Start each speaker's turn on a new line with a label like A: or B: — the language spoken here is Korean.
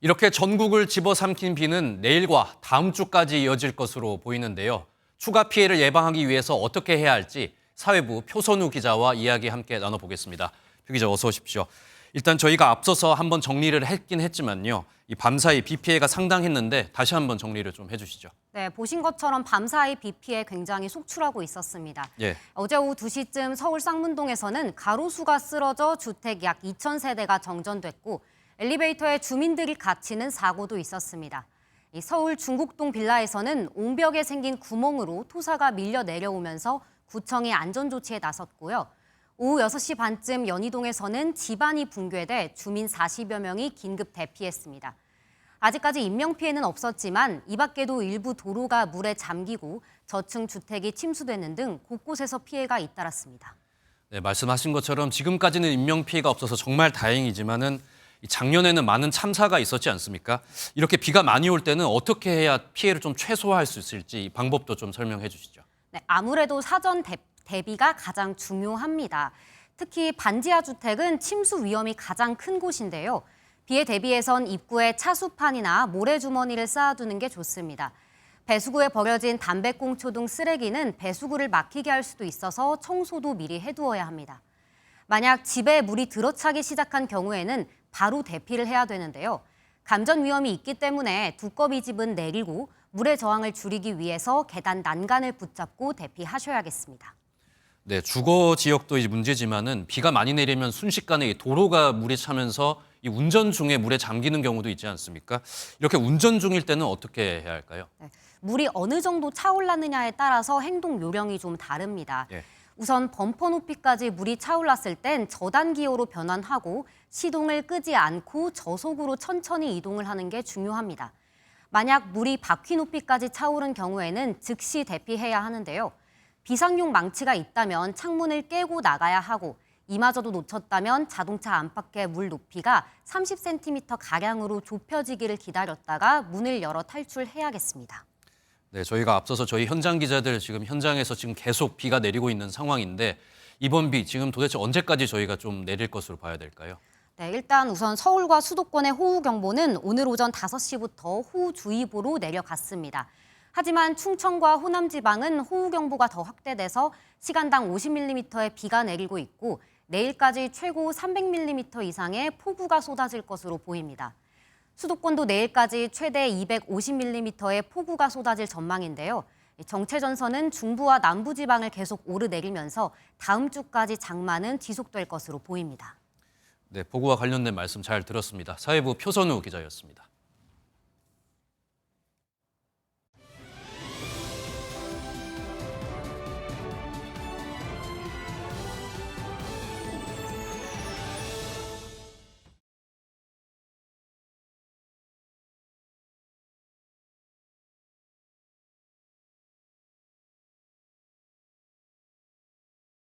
A: 이렇게 전국을 집어삼킨 비는 내일과 다음 주까지 이어질 것으로 보이는데요. 추가 피해를 예방하기 위해서 어떻게 해야 할지 사회부 표선우 기자와 이야기 함께 나눠보겠습니다. 표 기자 어서 오십시오. 일단 저희가 앞서서 한번 정리를 했긴 했지만요. 이 밤사이 비 피해가 상당했는데 다시 한번 정리를 좀 해주시죠.
B: 네, 보신 것처럼 밤사이 비 피해 굉장히 속출하고 있었습니다.
A: 예.
B: 어제 오후 2시쯤 서울 쌍문동에서는 가로수가 쓰러져 주택 약 2,000세대가 정전됐고 엘리베이터에 주민들이 갇히는 사고도 있었습니다. 이 서울 중국동 빌라에서는 옹벽에 생긴 구멍으로 토사가 밀려 내려오면서 구청이 안전조치에 나섰고요. 오후 6시 반쯤 연희동에서는 집안이 붕괴돼 주민 40여 명이 긴급 대피했습니다. 아직까지 인명피해는 없었지만 이 밖에도 일부 도로가 물에 잠기고 저층 주택이 침수되는 등 곳곳에서 피해가 잇따랐습니다.
A: 네, 말씀하신 것처럼 지금까지는 인명피해가 없어서 정말 다행이지만은 작년에는 많은 참사가 있었지 않습니까? 이렇게 비가 많이 올 때는 어떻게 해야 피해를 좀 최소화할 수 있을지 방법도 좀 설명해 주시죠.
B: 네, 아무래도 사전 대비가 가장 중요합니다. 특히 반지하 주택은 침수 위험이 가장 큰 곳인데요. 비에 대비해선 입구에 차수판이나 모래주머니를 쌓아두는 게 좋습니다. 배수구에 버려진 담배꽁초 등 쓰레기는 배수구를 막히게 할 수도 있어서 청소도 미리 해두어야 합니다. 만약 집에 물이 들어차기 시작한 경우에는 바로 대피를 해야 되는데요. 감전 위험이 있기 때문에 두꺼비 집은 내리고 물의 저항을 줄이기 위해서 계단 난간을 붙잡고 대피하셔야겠습니다.
A: 네, 주거 지역도 이제 문제지만은 비가 많이 내리면 순식간에 이 도로가 물에 차면서 이 운전 중에 물에 잠기는 경우도 있지 않습니까? 이렇게 운전 중일 때는 어떻게 해야 할까요?
B: 네, 물이 어느 정도 차올랐느냐에 따라서 행동 요령이 좀 다릅니다.
A: 예.
B: 우선 범퍼 높이까지 물이 차올랐을 땐 저단 기어로 변환하고 시동을 끄지 않고 저속으로 천천히 이동을 하는 게 중요합니다. 만약 물이 바퀴 높이까지 차오른 경우에는 즉시 대피해야 하는데요. 비상용 망치가 있다면 창문을 깨고 나가야 하고 이마저도 놓쳤다면 자동차 안팎의 물 높이가 30cm 가량으로 좁혀지기를 기다렸다가 문을 열어 탈출해야겠습니다.
A: 네, 저희가 앞서서 저희 현장 기자들 지금 현장에서 지금 계속 비가 내리고 있는 상황인데 이번 비 지금 도대체 언제까지 저희가 좀 내릴 것으로 봐야 될까요?
B: 네, 일단 우선 서울과 수도권의 호우경보는 오늘 오전 5시부터 호우주의보로 내려갔습니다. 하지만 충청과 호남 지방은 호우경보가 더 확대돼서 시간당 50mm의 비가 내리고 있고 내일까지 최고 300mm 이상의 폭우가 쏟아질 것으로 보입니다. 수도권도 내일까지 최대 250mm의 폭우가 쏟아질 전망인데요. 정체전선은 중부와 남부지방을 계속 오르내리면서 다음 주까지 장마는 지속될 것으로 보입니다.
A: 네, 폭우와 관련된 말씀 잘 들었습니다. 사회부 표선우 기자였습니다.